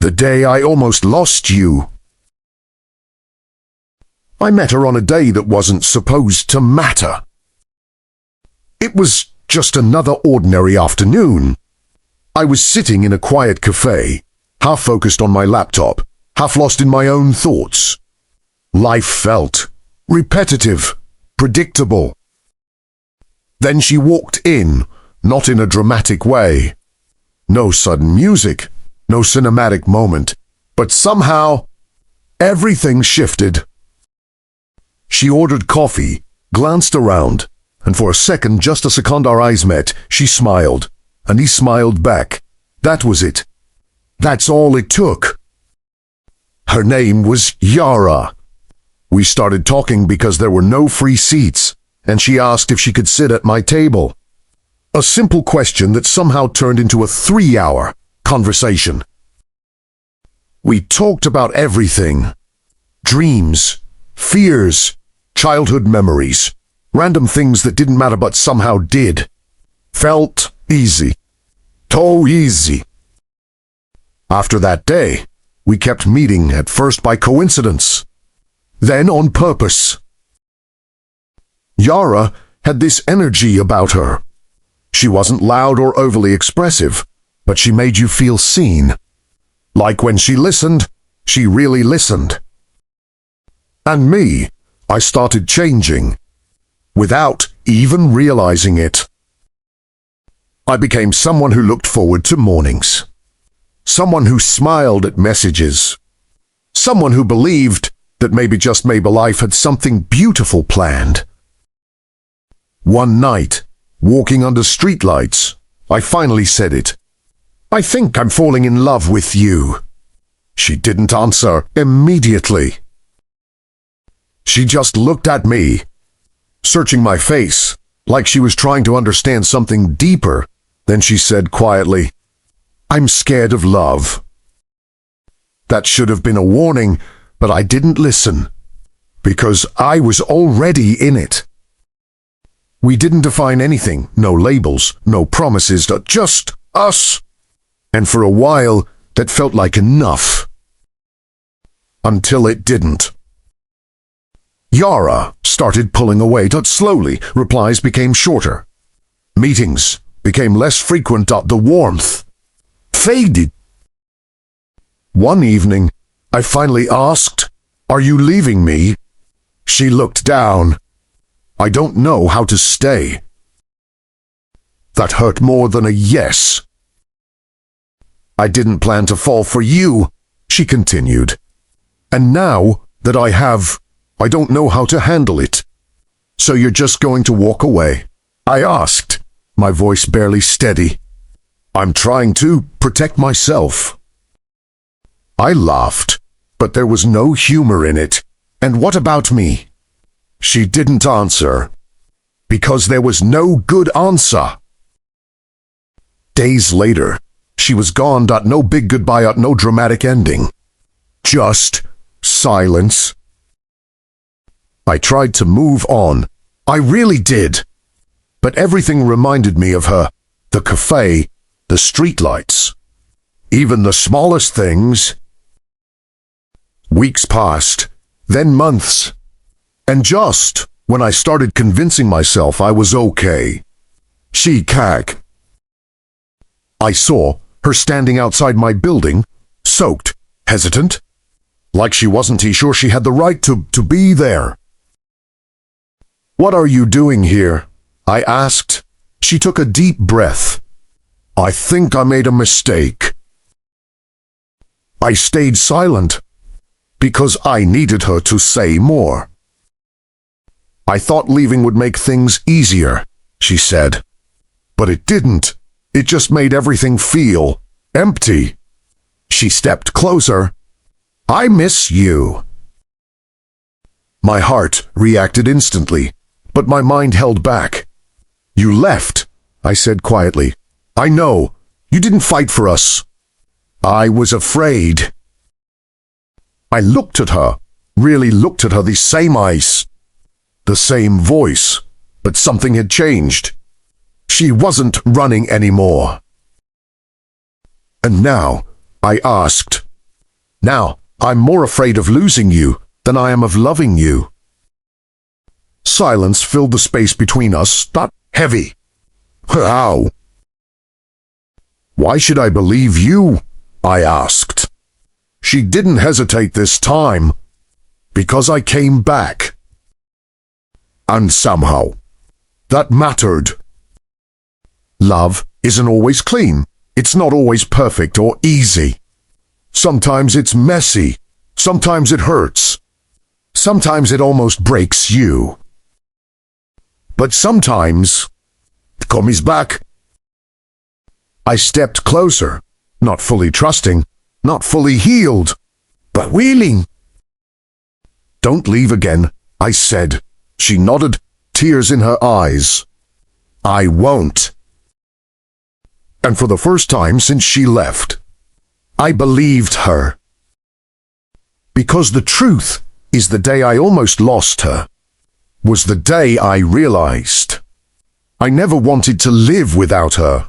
The day I almost lost you. I met her on a day that wasn't supposed to matter. It was just another ordinary afternoon. I was sitting in a quiet cafe, half focused on my laptop, half lost in my own thoughts. Life felt repetitive, predictable. Then she walked in, not in a dramatic way. No sudden music, no cinematic moment, but somehow everything shifted. She ordered coffee, glanced around, and for a second, just a second our eyes met, she smiled, and he smiled back. That was it. That's all it took. Her name was Yara. We started talking because there were no free seats, and she asked if she could sit at my table. A simple question that somehow turned into a 3-hour conversation. We talked about everything. Dreams, fears, childhood memories, random things that didn't matter but somehow did. Felt easy. So easy. After that day, we kept meeting, at first by coincidence, then on purpose. Yara had this energy about her. She wasn't loud or overly expressive, but she made you feel seen. Like when she listened, she really listened. And me, I started changing, without even realizing it. I became someone who looked forward to mornings. Someone who smiled at messages. Someone who believed that maybe life had something beautiful planned. One night, walking under streetlights, I finally said it. I think I'm falling in love with you. She didn't answer immediately. She just looked at me, searching my face, like she was trying to understand something deeper. Then she said quietly, I'm scared of love. That should have been a warning, but I didn't listen, because I was already in it. We didn't define anything, no labels, no promises, just us. And for a while, that felt like enough. Until it didn't. Yara started pulling away, slowly, replies became shorter. Meetings became less frequent, the warmth faded. One evening, I finally asked, Are you leaving me? She looked down. I don't know how to stay. That hurt more than a yes. I didn't plan to fall for you, she continued. And now that I have, I don't know how to handle it. So you're just going to walk away? I asked, my voice barely steady. I'm trying to protect myself. I laughed, but there was no humor in it. And what about me? She didn't answer, because there was no good answer. Days later, she was gone. No big goodbye, no dramatic ending. Just silence. I tried to move on. I really did. But everything reminded me of her. The cafe, the streetlights, even the smallest things. Weeks passed, then months. And just when I started convincing myself I was okay, she cag. I saw her standing outside my building, soaked, hesitant, like she wasn't sure she had the right to be there. What are you doing here? I asked. She took a deep breath. I think I made a mistake. I stayed silent because I needed her to say more. I thought leaving would make things easier, she said. But it didn't. It just made everything feel empty. She stepped closer. I miss you. My heart reacted instantly, but my mind held back. You left, I said quietly. I know. You didn't fight for us. I was afraid. I looked at her, really looked at her, the same eyes, the same voice, but something had changed. She wasn't running anymore. And now, I asked, Now, I'm more afraid of losing you than I am of loving you. Silence filled the space between us, not heavy. How? Why should I believe you? I asked. She didn't hesitate this time. Because I came back. And somehow, that mattered. Love isn't always clean. It's not always perfect or easy. Sometimes it's messy. Sometimes it hurts. Sometimes it almost breaks you. But sometimes, comes back. I stepped closer, not fully trusting, not fully healed, but willing. Don't leave again, I said. She nodded, tears in her eyes. I won't. And for the first time since she left, I believed her. Because the truth is the day I almost lost her was the day I realized I never wanted to live without her.